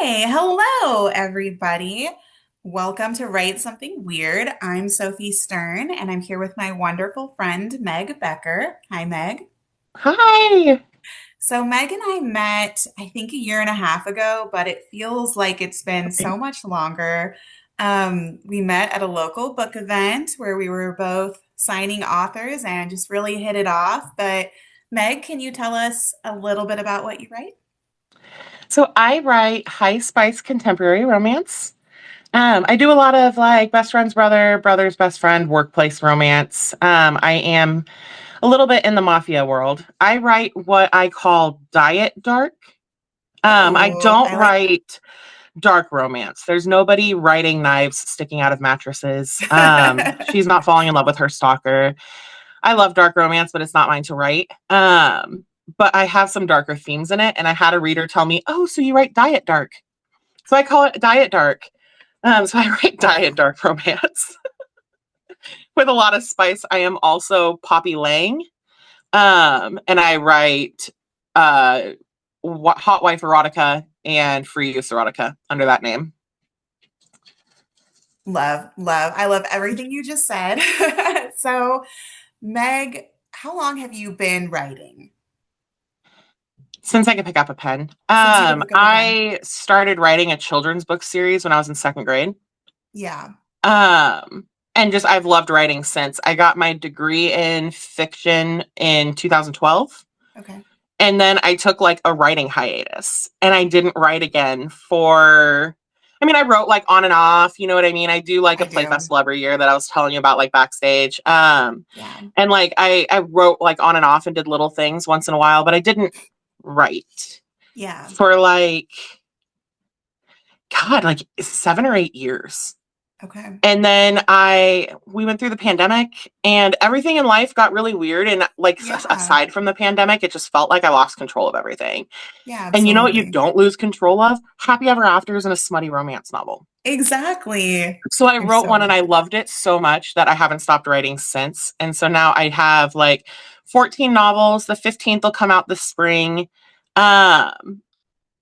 Hey, hello, everybody. Welcome to Write Something Weird. I'm Sophie Stern, and I'm here with my wonderful friend, Meg Becker. Hi, Meg. Hi. So, Meg and I met, I think, a year and a half ago, but it feels like it's been so much longer. We met at a local book event where we were both signing authors and just really hit it off. But, Meg, can you tell us a little bit about what you write? So I write high spice contemporary romance. I do a lot of like best friend's brother, brother's best friend, workplace romance. I am a little bit in the mafia world. I write what I call diet dark. I Oh, don't I like write dark romance. There's nobody writing knives sticking out of mattresses. that. She's not falling in love with her stalker. I love dark romance, but it's not mine to write. But I have some darker themes in it, and I had a reader tell me, "Oh, so you write diet dark?" So I call it diet dark. So I write diet dark romance with a lot of spice. I am also Poppy Lang, and I write uh, hot wife erotica and free use erotica under that name. Love, love. I love everything you just said. So, Meg, how long have you been writing Since I can pick up a pen, since you could pick up a pen? I started writing a children's book series when I was in second grade. Yeah. Um, and just I've loved writing since. I got my degree in fiction in 2012. Okay. And then I took like a writing hiatus and I didn't write again for I mean, I wrote like on and off, you know what I mean? I do like a I play do. festival every year that I was telling you about like backstage. Yeah. And like I wrote like on and off and did little things once in a while, but I didn't write Yeah. for like God, like 7 or 8 years. Okay. And then we went through the pandemic and everything in life got really weird. And like Yeah. aside from the pandemic, it just felt like I lost control of everything. Yeah, And you know what you absolutely. don't lose control of? Happy Ever Afters and a smutty romance novel. Exactly. So I I'm wrote so one and with I you. loved it so much that I haven't stopped writing since. And so now I have like 14 novels. The 15th will come out this spring. Um,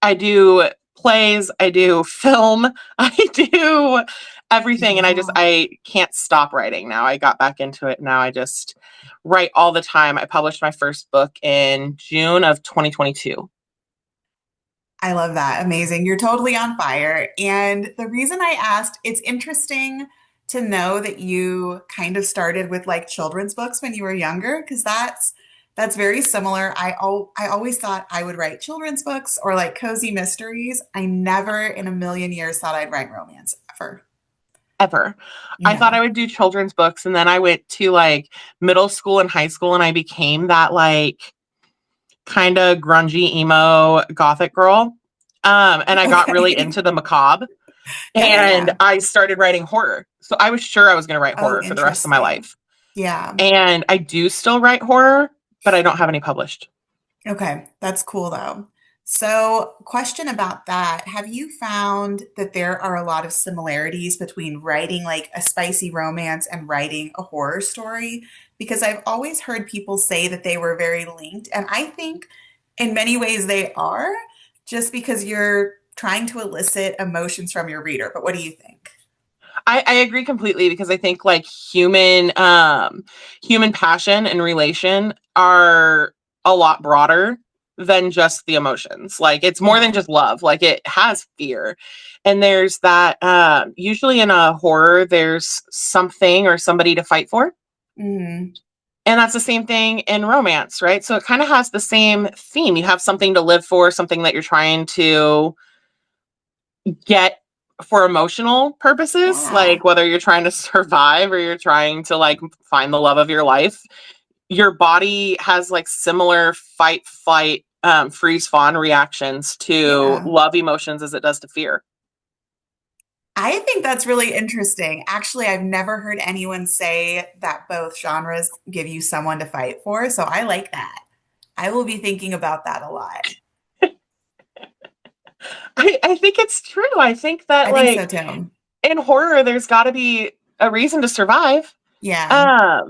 I do plays, I do film, I do You do everything. And it all. I can't stop writing now. I got back into it. Now I just write all the time. I published my first book in June of 2022. I love that. Amazing. You're totally on fire. And the reason I asked, it's interesting to know that you kind of started with like children's books when you were younger, because that's very similar. I always thought I would write children's books or like cozy mysteries. I never in a million years thought I'd write romance ever. Ever. I thought Yeah. I would do children's books and then I went to like middle school and high school and I became that like kind of grungy emo gothic girl. And I got really Okay. into the macabre Yeah, yeah, and yeah. I started writing horror. So I was sure I was going to write Oh, horror for the rest of my interesting. life. Yeah. And I do still write horror, but I don't have any published. Okay, that's cool though. So, question about that. Have you found that there are a lot of similarities between writing like a spicy romance and writing a horror story? Because I've always heard people say that they were very linked, and I think in many ways they are, just because you're trying to elicit emotions from your reader. But what do you think? I agree completely because I think like human passion and relation are a lot broader than just the emotions. Like it's more than Yeah. just love. Like it has fear. And there's that usually in a horror there's something or somebody to fight for. Hmm. And that's the same thing in romance, right? So it kind of has the same theme. You have something to live for, something that you're trying to get for emotional purposes, Yeah. like whether you're trying to survive or you're trying to like find the love of your life, your body has like similar fight, flight, freeze, fawn reactions to Yeah. love emotions as it does to fear. I think that's really interesting. Actually, I've never heard anyone say that both genres give you someone to fight for, so I like that. I will be thinking about that a lot. I think it's true. I think that I think so like too. in horror, there's got to be a reason to survive, Yeah,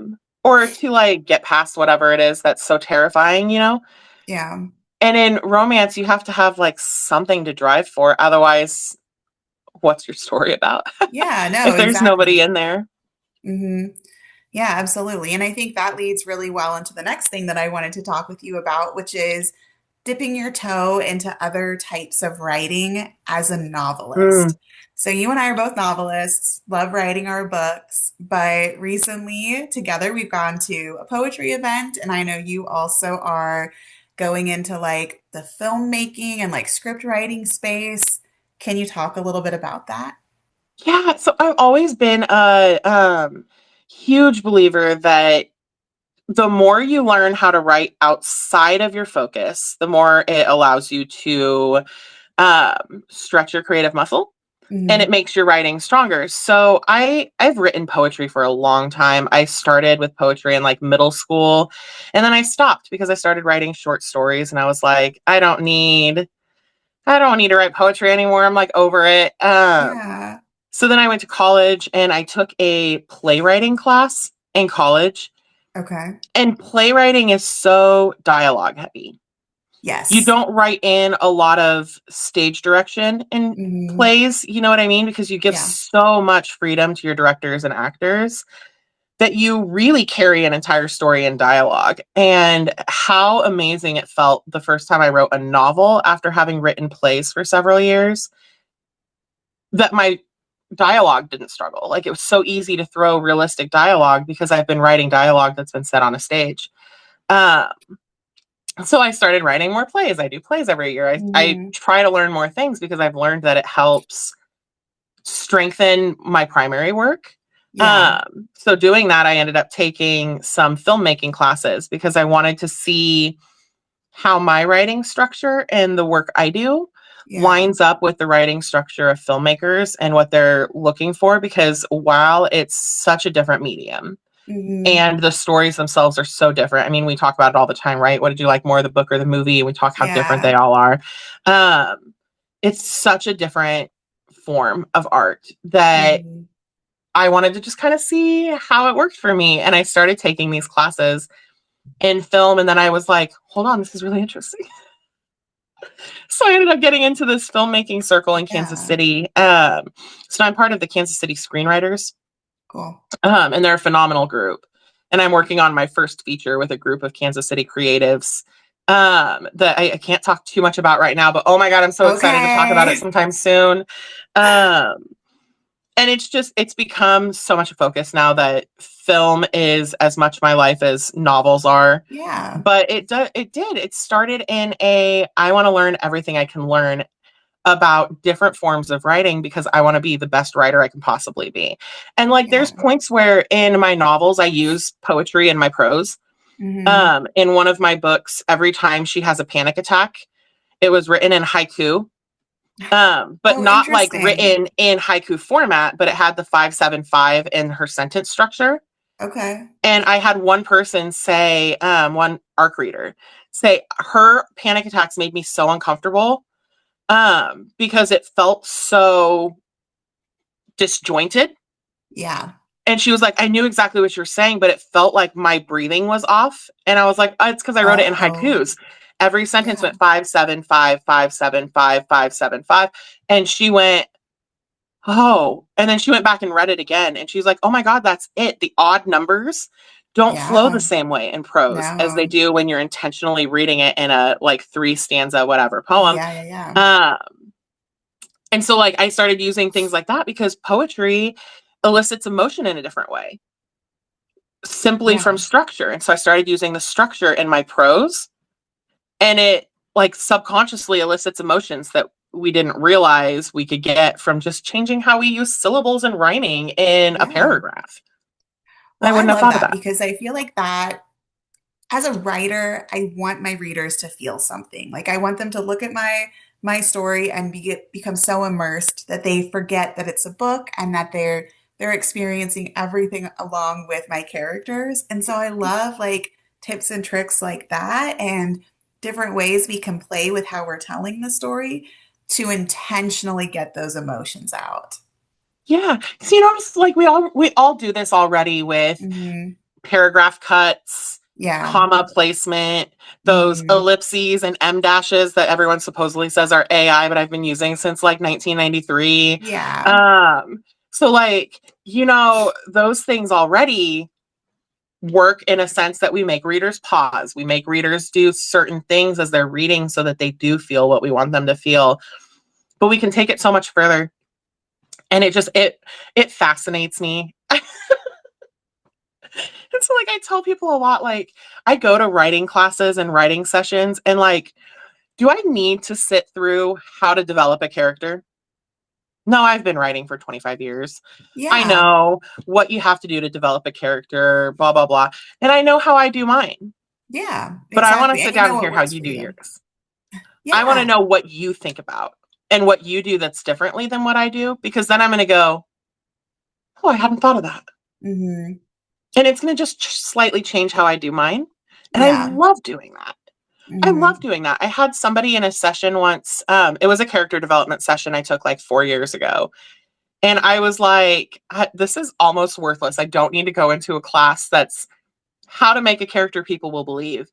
or to like get past whatever it is that's so terrifying, you know? yeah. And in romance, you have to have like something to drive for. Otherwise, what's your story about Yeah, no, if there's nobody exactly. in there? Hmm. Yeah, absolutely. And I think that leads really well into the next thing that I wanted to talk with you about, which is dipping your toe into other types of writing as a Mm. novelist. So you and I are both novelists, love writing our books, but recently together we've gone to a poetry event, and I know you also are going into like the filmmaking and like script writing space. Can you talk a little bit about that? Yeah, so I've always been a huge believer that the more you learn how to write outside of your focus, the more it allows you to stretch your creative muscle and it Hmm. makes your writing stronger. So I've written poetry for a long time. I started with poetry in like middle school and then I stopped because I started writing short stories and I was like, I don't need to write poetry anymore. I'm like over it. Yeah. So then I went to college and I took a playwriting class in college. Okay. And playwriting is so dialogue heavy. You Yes. don't write in a lot of stage direction in Hmm. plays, you know what I mean? Because you give Yeah. so much freedom to your directors and actors that you really carry an entire story in dialogue. And how amazing it felt the first time I wrote a novel after having written plays for several years that my dialogue didn't struggle. Like it was so easy to throw realistic dialogue because I've been writing dialogue that's been said on a stage. Um, so I started writing more plays. I do plays every year. I Hmm. try to learn more things because I've learned that it helps strengthen my primary work. Yeah. So doing that, I ended up taking some filmmaking classes because I wanted to see how my writing structure and the work I do Yeah. lines up with the writing structure of filmmakers and what they're looking for. Because while it's such a different medium, Hmm. and the stories themselves are so different. I mean, we talk about it all the time, right? What did you like more, the book or the movie? And we talk how different they Yeah. all are. Um, it's such a different form of art that Hmm. I wanted to just kind of see how it worked for me. And I started taking these classes in film. And then I was like, hold on, this is really interesting. So I ended up getting into this filmmaking circle in Kansas Yeah. City. So I'm part of the Kansas City Screenwriters. Cool. And they're a phenomenal group. And I'm working on my first feature with a group of Kansas City creatives that I can't talk too much about right now, but oh my God, I'm so excited to talk about it Okay. sometime soon. Um, and it's become so much a focus now that film is as much my life as novels are. Yeah. But it started in I want to learn everything I can learn about different forms of writing because I want to be the best writer I can possibly be. And like there's Yeah. points where in my novels I use poetry in my prose. Hmm. In one of my books, every time she has a panic attack, it was written in haiku. But Oh, not like interesting. written in haiku format, but it had the 575 in her sentence structure. Okay. And I had one person say, one ARC reader say, her panic attacks made me so uncomfortable because it felt so disjointed. Yeah. And she was like, I knew exactly what you were saying, but it felt like my breathing was off. And I was like, oh, it's because I wrote it in Oh, haikus. Every sentence yeah. went 575, 575, 575. And she went, oh. And then she went back and read it again. And she's like, oh my God, that's it. The odd numbers don't flow the Yeah. same way in prose as they No. do when you're intentionally reading it in a like three stanza, whatever poem. Yeah. Yeah. Yeah. Um, And so, like, I started using things like that because poetry elicits emotion in a different way, simply from Yeah. structure. And so I started using the structure in my prose, and it like subconsciously elicits emotions that we didn't realize we could get from just changing how we use syllables and rhyming in a Yeah. paragraph. And Well, I I wouldn't have love thought of that that. because I feel like that as a writer, I want my readers to feel something. Like I want them to look at my story and become so immersed that they forget that it's a book and that they're experiencing everything along with my characters. And so I love like tips and tricks like that and different ways we can play with how we're telling the story to intentionally get those emotions out. Yeah. So you notice like we all do this already with Hmm. paragraph cuts, Yeah. comma placement, those Hmm. ellipses and M dashes that everyone supposedly says are AI, but I've been using since like 1993. Yeah. Um, so like, those things already work in a sense that we make readers pause. We make readers do certain things as they're reading so that they do feel what we want them to feel. But we can take it so much further. And it fascinates me. And so like I tell people a lot, like I go to writing classes and writing sessions and like, do I need to sit through how to develop a character? No, I've been writing for 25 years. I Yeah. know what you have to do to develop a character, blah, blah, blah. And I know how I do mine, Yeah. but I want to Exactly. And sit you down know and what hear how works you for do you. yours. I want to Yeah. know what you think about and what you do that's differently than what I do, because then I'm going to go, oh, I hadn't thought of that. Hmm. And it's going to just slightly change how I do mine. And I Yeah. love doing that. I love Hmm. doing that. I had somebody in a session once. It was a character development session I took like 4 years ago. And I was like, this is almost worthless. I don't need to go into a class that's how to make a character people will believe.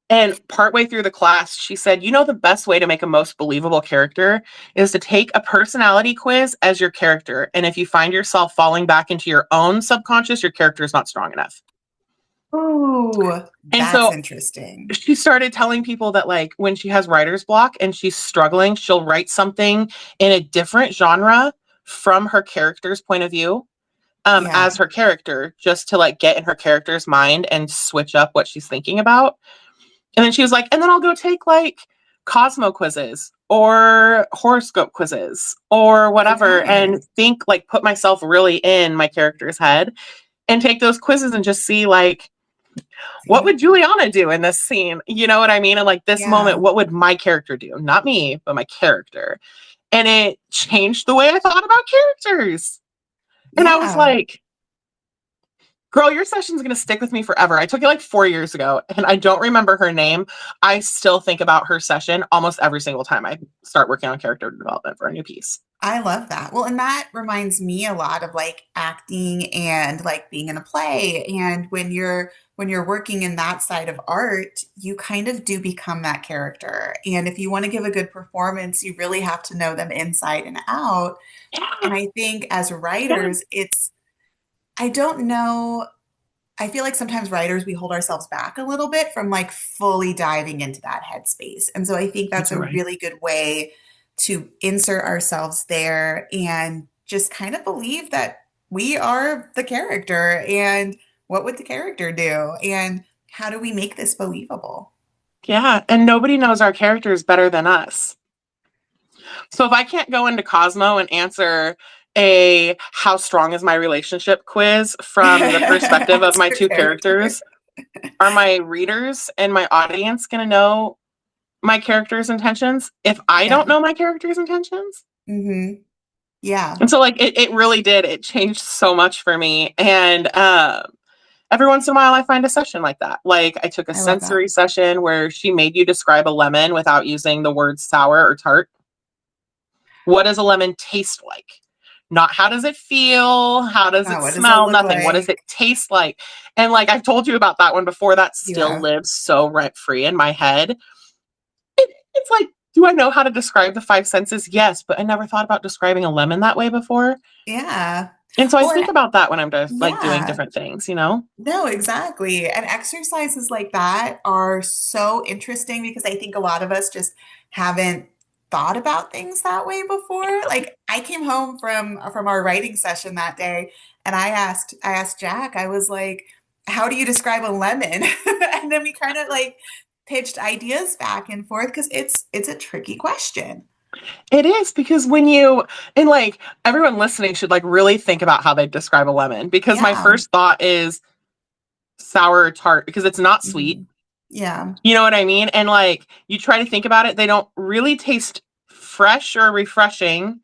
And partway through the class, she said, the best way to make a most believable character is to take a personality quiz as your character. And if you find yourself falling back into your own subconscious, your character is not strong enough. Ooh, And that's so interesting. she started telling people that like when she has writer's block and she's struggling, she'll write something in a different genre from her character's point of view, Yeah. as her character, just to like get in her character's mind and switch up what she's thinking about. And then she was like, and then I'll go take like Cosmo quizzes or horoscope quizzes or whatever Okay. and think like put myself really in my character's head and take those quizzes and just see like what See? would Juliana do in this scene? You know what I mean? And like this moment, Yeah. what would my character do? Not me, but my character. And it changed the way I thought about characters. And I was Yeah. like, girl, your session's going to stick with me forever. I took it like 4 years ago and I don't remember her name. I still think about her session almost every single time I start working on character development for a new piece. I love that. Well, and that reminds me a lot of like acting and like being in a play. And when you're working in that side of art, you kind of do become that character. And if you want to give a good performance, you really have to know them inside and out. Yeah. And I think as Yeah. writers, I don't know. I feel like sometimes writers, we hold ourselves back a little bit from like fully diving into that headspace. And so I think I think that's you're a right. really good way to insert ourselves there and just kind of believe that we are the character and what would the character do and how do we make this believable? Yeah. And nobody knows our characters better than us. So if I can't go into Cosmo and answer a how strong is my relationship quiz from the perspective of As my your two character. characters, are my readers and my audience going to know my character's intentions if I don't Yeah. know my character's intentions? Hmm. Yeah. And so like it really did. It changed so much for me. And every once in a while I find a session like that. Like I took a I love that. sensory session where she made you describe a lemon without using the words sour or tart. What does a lemon taste like? Not how does it feel? How does Now, it what does it smell? look Nothing. What does like? it taste like? And like I've told you about that one before, that You still have. lives so rent free in my head. It's like, do I know how to describe the five senses? Yes, but I never thought about describing a lemon that way before. Yeah. And so I Well, and think about that when I'm just like doing yeah. different things. No, exactly. And exercises like that are so interesting because I think a lot of us just haven't thought about things that way before. Like I came home from our writing session that day and I asked Jack, I was like, how do you describe a lemon? And then we kind of like pitched ideas back and forth because it's a tricky question. It is because and like everyone listening should like really think about how they describe a lemon because my Yeah. first thought is sour or tart because it's not sweet. Mhm. Yeah. You know what I mean? And like you try to think about it, they don't really taste fresh or refreshing.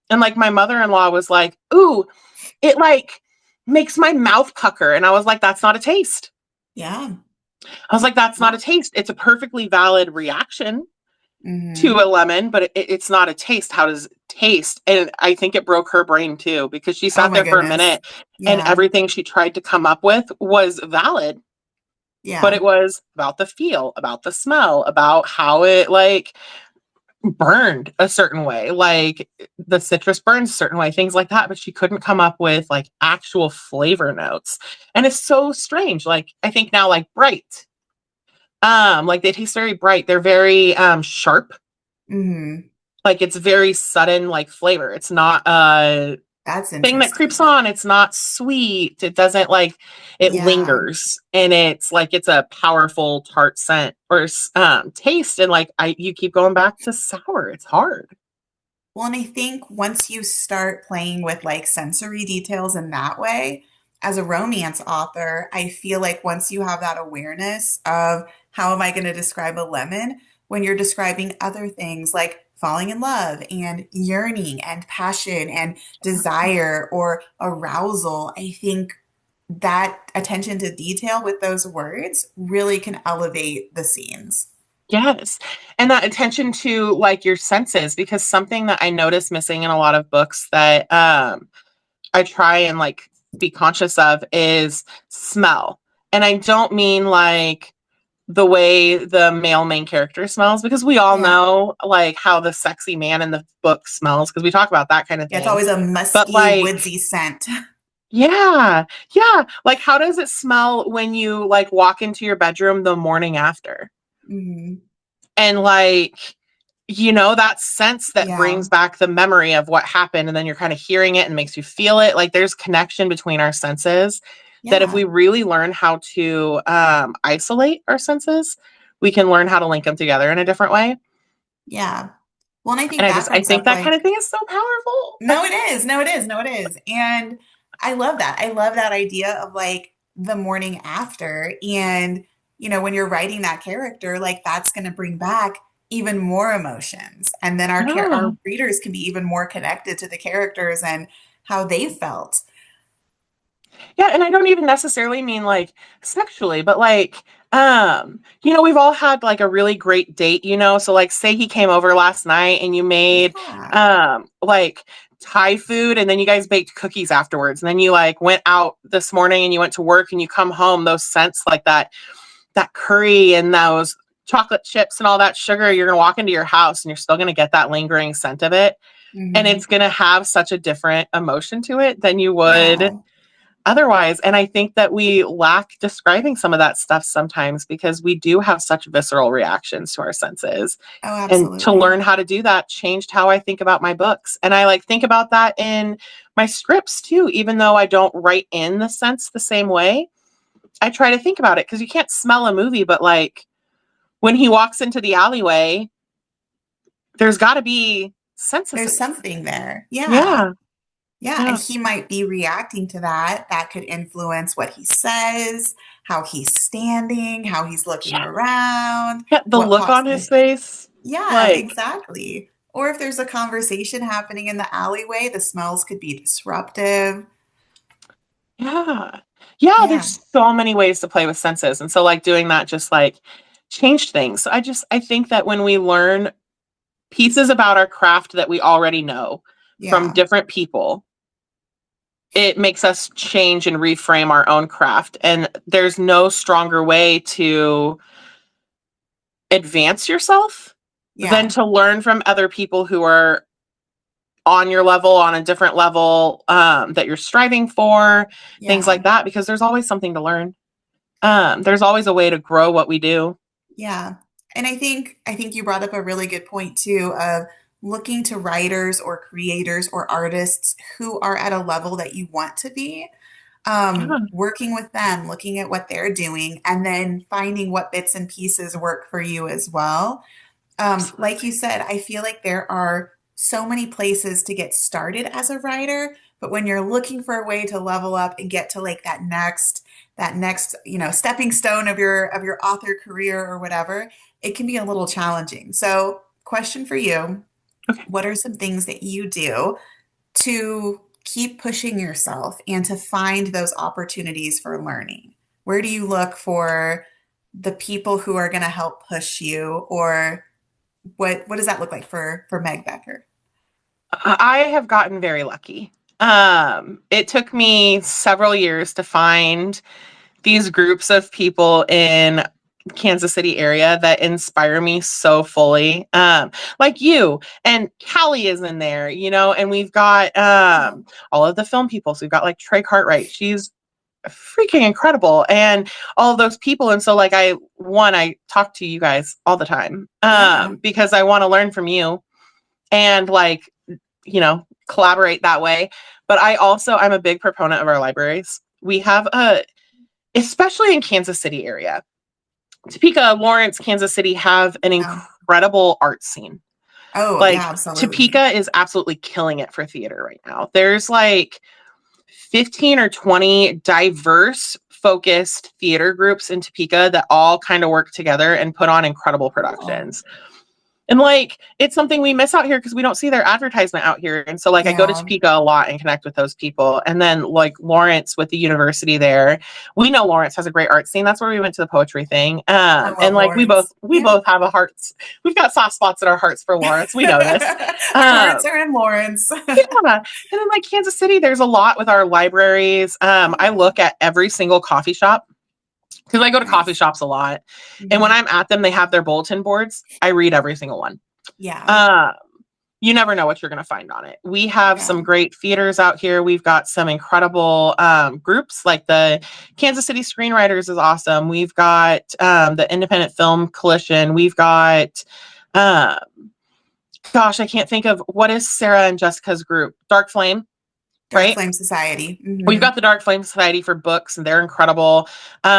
And like my mother-in-law was like, "Ooh, it like makes my mouth pucker." And I was like, "That's not a taste." Yeah. I was like, "That's not a No. taste. It's a perfectly valid reaction to Hmm. a lemon, but it's not a taste. How does it taste?" And I think it broke her brain too because she Oh sat my there for a goodness. minute and Yeah. everything she tried to come up with was valid. but Yeah. it was about the feel, about the smell, about how it like burned a certain way, like the citrus burns a certain way, things like that. But she couldn't come up with like actual flavor notes. And it's so strange. Like I think now like bright. Like they taste very bright. They're very sharp. Hmm. Like it's very sudden like flavor. It's not a That's thing that creeps interesting. on. It's not sweet. It doesn't like it Yeah. lingers and it's like it's a powerful tart scent or taste and like I you keep going back to sour. It's hard. Well, and I think once you start playing with like sensory details in that way, as a romance author, I feel like once you have that awareness of how am I going to describe a lemon, when you're describing other things like falling in love and yearning and passion and desire or arousal, I think that attention to detail with those words really can elevate the scenes. Yes. And that attention to like your senses, because something that I notice missing in a lot of books that I try and like be conscious of is smell. And I don't mean like the way the male main character smells, because we all Yeah. know like how the sexy man in the book smells, because we talk about that kind of Yeah, it's thing. always a But musky, like, woodsy scent. yeah, yeah. Like, how does it smell when you like walk into your bedroom the morning after? Mhm. And like, you know, that sense that Yeah. brings back the memory of what happened, and then you're kind of hearing it and makes you feel it. Like, there's connection between our senses that if we Yeah. really learn how to isolate our senses, we can learn how to link them together in a different way. Yeah. Well, and I And think that I brings think up that kind of like, thing is so powerful. no, it is. No, it is. No, it is. And I love that. I love that idea of like the morning after. And, when you're writing that character, like that's going to bring back even more emotions. And then Yeah. our readers can be even more connected to the characters and how they felt. Yeah, and I don't even necessarily mean like sexually, but like you know, we've all had like a really great date, you know. So like say he came over last night and you made Yeah. like Thai food and then you guys baked cookies afterwards. And then you like went out this morning and you went to work and you come home, those scents like that curry and those chocolate chips and all that sugar, you're gonna walk into your house and you're still gonna get that lingering scent of it. And Hmm. it's gonna have such a different emotion to it than you would Yeah. otherwise. And I think that we lack describing some of that stuff sometimes because we do have such visceral reactions to our senses. Oh, And to absolutely. learn how to do that changed how I think about my books. And I like think about that in my scripts too, even though I don't write in the sense the same way. I try to think about it because you can't smell a movie, but like when he walks into the alleyway, there's got to be There's senses. something there. Yeah. Yeah. Yeah, and Yeah. he might be reacting to that. That could influence what he says, how he's standing, how he's looking Yeah. around, Yeah. The what look pops on in his. his face. Yeah, Like, exactly. Or if there's a conversation happening in the alleyway, the smells could be disruptive. yeah. Yeah, Yeah, there's so many ways to play with senses. And so like doing that just like changed things. So I think that when we learn pieces about our craft that we already know from yeah, different people, it makes us change and reframe our own craft. And there's no stronger way to advance yourself than yeah, to learn from other people who are on your level, on a different level that you're striving for, things yeah. like that, because there's always something to learn. There's always a way to grow what we do. Yeah. And I think you brought up a really good point too of looking to writers or creators or artists who are at a level that you want to be, Yeah, working with them, looking at what they're doing, and then finding what bits and pieces work for you as well. Like you absolutely. said, I feel like there are so many places to get started as a writer, but when you're looking for a way to level up and get to like that next, stepping stone of your author career or whatever, it can be a little challenging. So, question for you, Okay. what are some things that you do to keep pushing yourself and to find those opportunities for learning? Where do you look for the people who are going to help push you, or what does that look like for Meg Becker? I have gotten very lucky. It took me several years to find these groups of people in Kansas City area that inspire me so fully. Like you and Callie is in there, you know, and we've got Oh, all of the film people. So we've got like Trey Cartwright. She's freaking incredible, and all of those people. And so like I talk to you guys all the time yeah. because I want to learn from you and like, you know, collaborate that way. But I'm a big proponent of our libraries. We have especially in Kansas City area, Topeka, Lawrence, Kansas City have an Oh, incredible art scene. oh, yeah, Like absolutely. Topeka is absolutely killing it for theater right now. There's like 15 or 20 diverse focused theater groups in Topeka that all kind of work together and put on incredible Cool. productions. And like it's something we miss out here because we don't see their advertisement out here. And so like I go to Yeah. Topeka a lot and connect with those people. And then like Lawrence with the university there, we know Lawrence has a great art scene. That's where we went to the poetry thing. I And love like Lawrence. we Yeah. both have a hearts. We've got soft spots in our hearts for Lawrence. We know this. Our Um, hearts are in Lawrence. yeah. And then like Kansas City, there's a lot with our libraries. I Yeah. look at every single coffee shop because I go to coffee Nice. shops a lot. And when Hmm. I'm at them, they have their bulletin boards. I read every single one. Yeah. Um, you never know what you're going to find on it. We have Yeah. some great theaters out here. We've got some incredible groups like the Kansas City Screenwriters is awesome. We've got the Independent Film Coalition. We've got, um, gosh, I can't think of what is Sarah and Jessica's group, Dark Flame, Dark right? Flame Society. We've Hmm. got the Dark Flame Society for books, and they're incredible.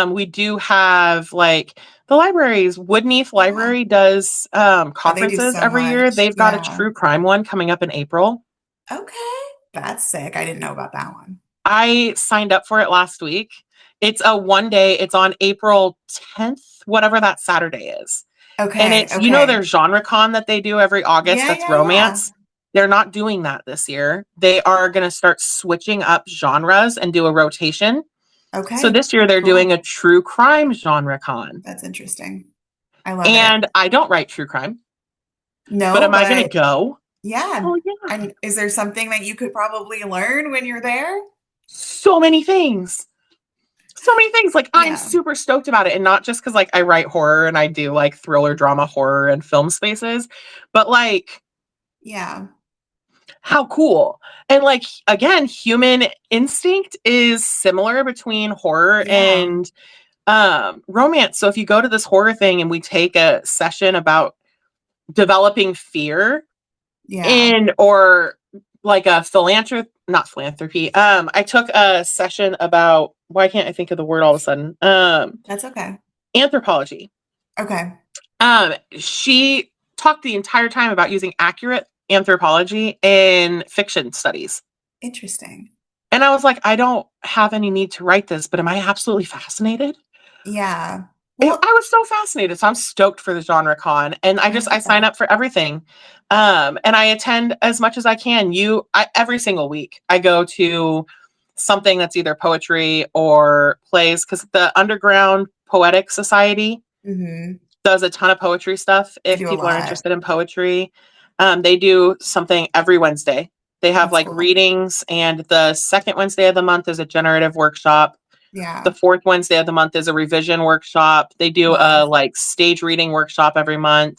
We do have like the libraries. Woodneath Yeah. Library does Oh, they do conferences so every year. much. They've got a Yeah. true crime one coming up in April. Okay. That's sick. I didn't know about that one. I signed up for it last week. It's a one day, it's on April 10th, whatever that Saturday is. And Okay. it's, you know, Okay. their genre con that they do every August, Yeah. that's Yeah. Yeah. romance. They're not doing that this year. They are going to start switching up genres and do a rotation. So Okay. this year they're doing Cool. a true crime genre con. That's interesting. I love it. And I don't write true crime, but No, am I going to but go? yeah. Oh, yeah. And is there something that you could probably learn when you're there? So many things. So many things. Like I'm Yeah. super stoked about it, and not just because like I write horror and I do like thriller, drama, horror, and film spaces, but like Yeah. how cool. And like again, human instinct is similar between horror Yeah. and romance. So if you go to this horror thing and we take a session about developing fear Yeah. in or like a philanthropy, not philanthropy. I took a session about why can't I think of the word all of a sudden? That's okay. Anthropology. Okay. She talked the entire time about using accurate anthropology in fiction studies. Interesting. And I was like, I don't have any need to write this, but am I absolutely fascinated? Yeah. I Well, was so fascinated. So I'm stoked for the genre con. And I I love sign that. up for everything. And I attend as much as I can. Every single week I go to something that's either poetry or plays because the Underground Poetic Society Hmm. does a ton of poetry stuff. They If do a people are lot. interested in poetry, they do something every Wednesday. They have That's like cool. readings, and the second Wednesday of the month is a generative workshop. The Yeah. fourth Wednesday of the month is a revision workshop. They do a Love. like stage reading workshop every month.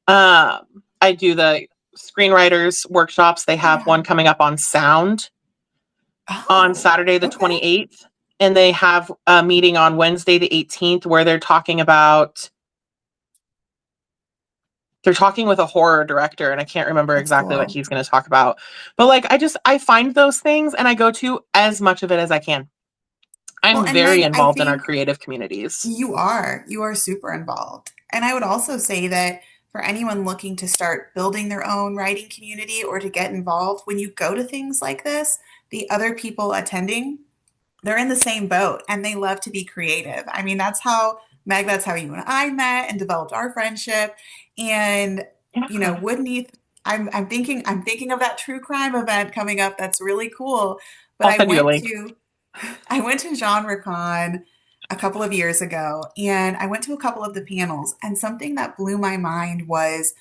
Um, I do the screenwriters workshops. They have Yeah. one coming up on sound on Oh, Saturday the okay. 28th, and they have a meeting on Wednesday the 18th where they're talking with a horror director, and I can't remember That's exactly what cool. he's going to talk about. But like I find those things and I go to as much of it as I can. Well, I'm and very Meg, I involved in our think creative communities. you are super involved. And I would also say that for anyone looking to start building their own writing community or to get involved, when you go to things like this, the other people attending, they're in the same boat and they love to be creative. I mean, that's how Meg, that's how you and I met and developed our friendship. And Yeah, Woodneath, I'm thinking of that true crime event coming up. That's really cool. But I'll send you a link. I went to GenreCon a couple of years ago and I went to a couple of the panels and something that blew my mind was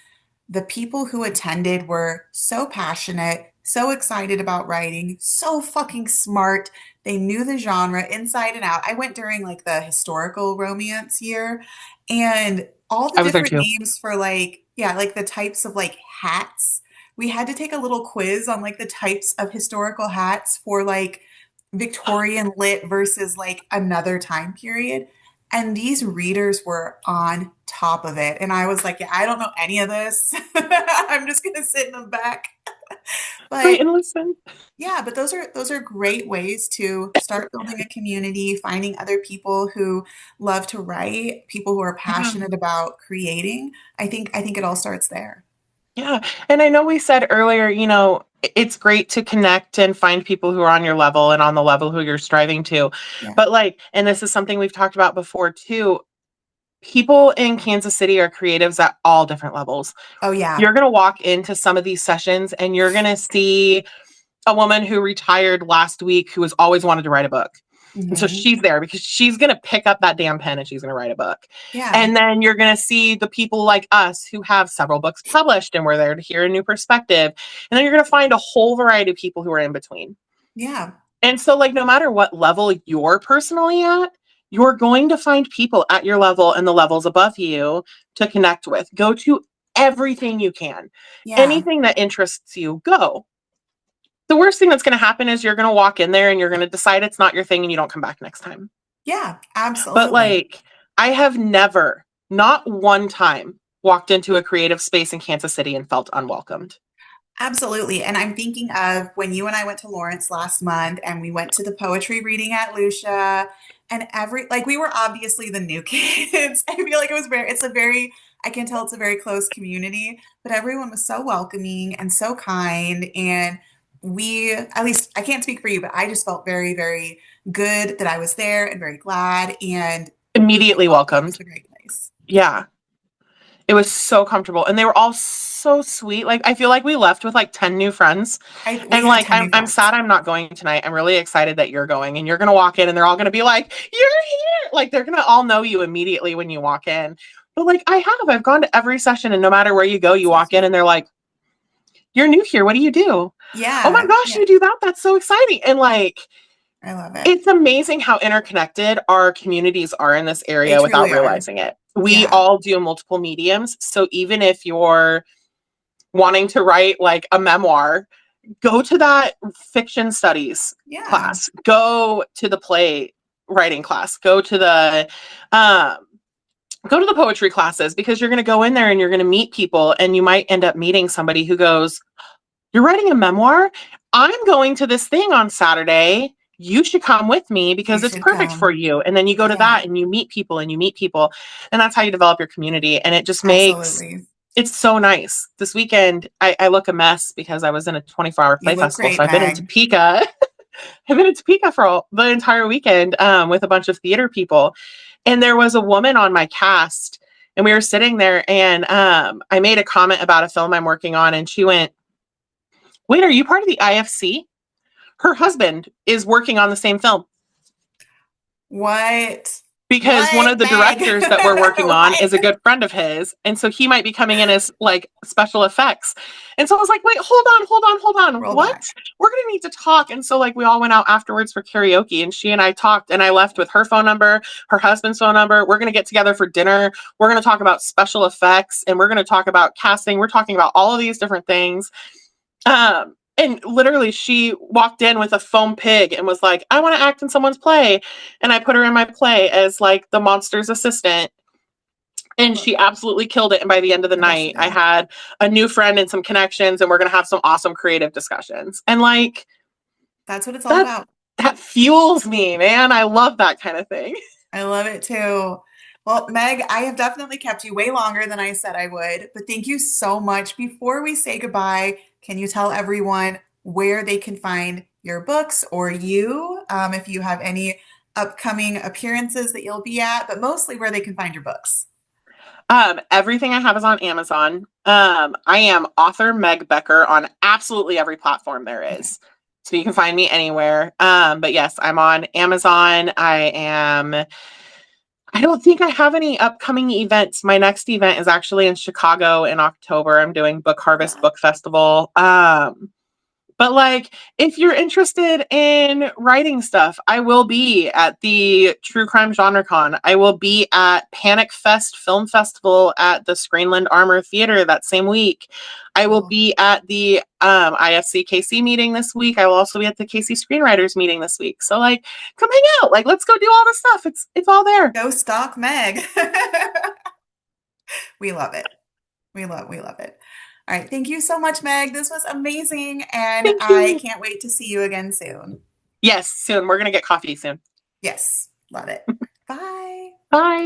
the people who attended were so passionate, so excited about writing, so fucking smart. They knew the genre inside and out. I went during like the historical romance year, and all the I was there different too. names for like, yeah, like the types of like hats. We had to take a little quiz on like the types of historical hats for like Victorian lit versus like another time period. And these readers were on top of it. And I was like, yeah, I don't know any of this. I'm just gonna sit in the back. Wait But and listen. yeah, but those are great ways to start building a community, finding other people who love to write, people who are Yeah. passionate about creating. I think it all starts there. Yeah. And I know we said earlier, it's great to connect and find people who are on your level and on the level who you're striving to. Yeah. But like, and this is something we've talked about before too, people in Kansas City are creatives at all different levels. Oh yeah. You're going to walk into some of these sessions and you're going to see a woman who retired last week who has always wanted to write a book. And so Hmm. she's there because she's going to pick up that damn pen and she's going to write a book. Yeah. And then you're going to see the people like us who have several books published and we're there to hear a new perspective. And then you're going to find a whole variety of people who are in between. Yeah. And so, like, no matter what level you're personally at, you're going to find people at your level and the levels above you to connect with. Go to everything you can. Yeah. Anything that interests you, go. The worst thing that's going to happen is you're going to walk in there and you're going to decide it's not your thing and you don't come back next time. Yeah. But Absolutely. like, I have never, not one time, walked into a creative space in Kansas City and felt unwelcomed. Absolutely. And I'm thinking of when you and I went to Lawrence last month and we went to the poetry reading at Lucia and like we were obviously the new kids. I feel like I can tell it's a very close community, but everyone was so welcoming and so kind. And at least I can't speak for you, but I just felt very, very good that I was there and very glad. And I Immediately felt like it was welcomed. a great place. Yeah. It was so comfortable. And they were all so sweet. Like, I feel like we left with like 10 new friends. We And had like, 10 I'm, new I'm friends. sad I'm not going tonight. I'm really excited that you're going. And you're going to walk in and they're all going to be like, you're here. Like, they're going to all know you immediately when you walk in. But like, I've gone to every session. And no matter where you go, That's you so walk in and sweet. they're like, you're new here. What do you do? Oh my Yeah. gosh, Yeah. you do that? That's so exciting. And like, I love it. it's amazing how interconnected our communities are in this They area without truly are. realizing it. We Yeah. all do multiple mediums. So even if you're wanting to write like a memoir, go to that fiction studies Yeah. class, go to the play writing class, um, go to the poetry classes because you're going to go in there and you're going to meet people and you might end up meeting somebody who goes, you're writing a memoir? I'm going to this thing on Saturday. You should come with me You because it's should perfect for come. you. And then you go to Yeah. that and you meet people and you meet people. And that's how you develop your community. And it just makes Absolutely. it's so nice. This weekend, I look a mess because I was in a 24-hour You play look festival. So great, I've been in Meg. Topeka. I've been in Topeka for the entire weekend with a bunch of theater people. And there was a woman on my cast. And we were sitting there and I made a comment about a film I'm working on. And she went, wait, are you part of the IFC? Her husband is working on the same film What? because one What, of the Meg? directors that we're working on What? is a good friend of his. And so he might be coming in as like special effects. And so I was like, wait, hold on, hold on, hold on. Roll What? back. We're going to need to talk. And so, like, we all went out afterwards for karaoke and she and I talked. And I left with her phone number, her husband's phone number. We're going to get together for dinner. We're going to talk about special effects and we're going to talk about casting. We're talking about all of these different things. And literally she walked in with a foam pig and was like, I want to act in someone's play. And I put her in my play as like the monster's assistant. And she absolutely killed it. And by the end of the I bet she night, I did. had a new friend and some connections, and we're going to have some awesome creative discussions. And like That's what it's all that, about. that fuels me, man. I love that kind of thing. I love it too. Well, Meg, I have definitely kept you way longer than I said I would, but thank you so much. Before we say goodbye, can you tell everyone where they can find your books or you, if you have any upcoming appearances that you'll be at, but mostly where they can find your books? Everything I have is on Amazon. I am author Meg Becker on absolutely every platform there Okay. is. So you can find me anywhere. But yes, I'm on Amazon. I am I don't think I have any upcoming events. My next event is actually in Chicago in October. I'm doing Book Harvest Yeah. Book Festival. But like, if you're interested in writing stuff, I will be at the True Crime Genre Con. I will be at Panic Fest Film Festival at the Screenland Armor Theater that same week. I will Cool. be at the IFC KC meeting this week. I will also be at the KC Screenwriters meeting this week. So like, come hang out. Like, let's go do all the stuff. It's all there. Go stalk Meg. We love it. We love it. All right. Thank you so much, Meg. This was amazing. And Thank I you. can't wait to see you again soon. Yes, soon. We're gonna get coffee soon. Yes. Love it. Bye. Bye.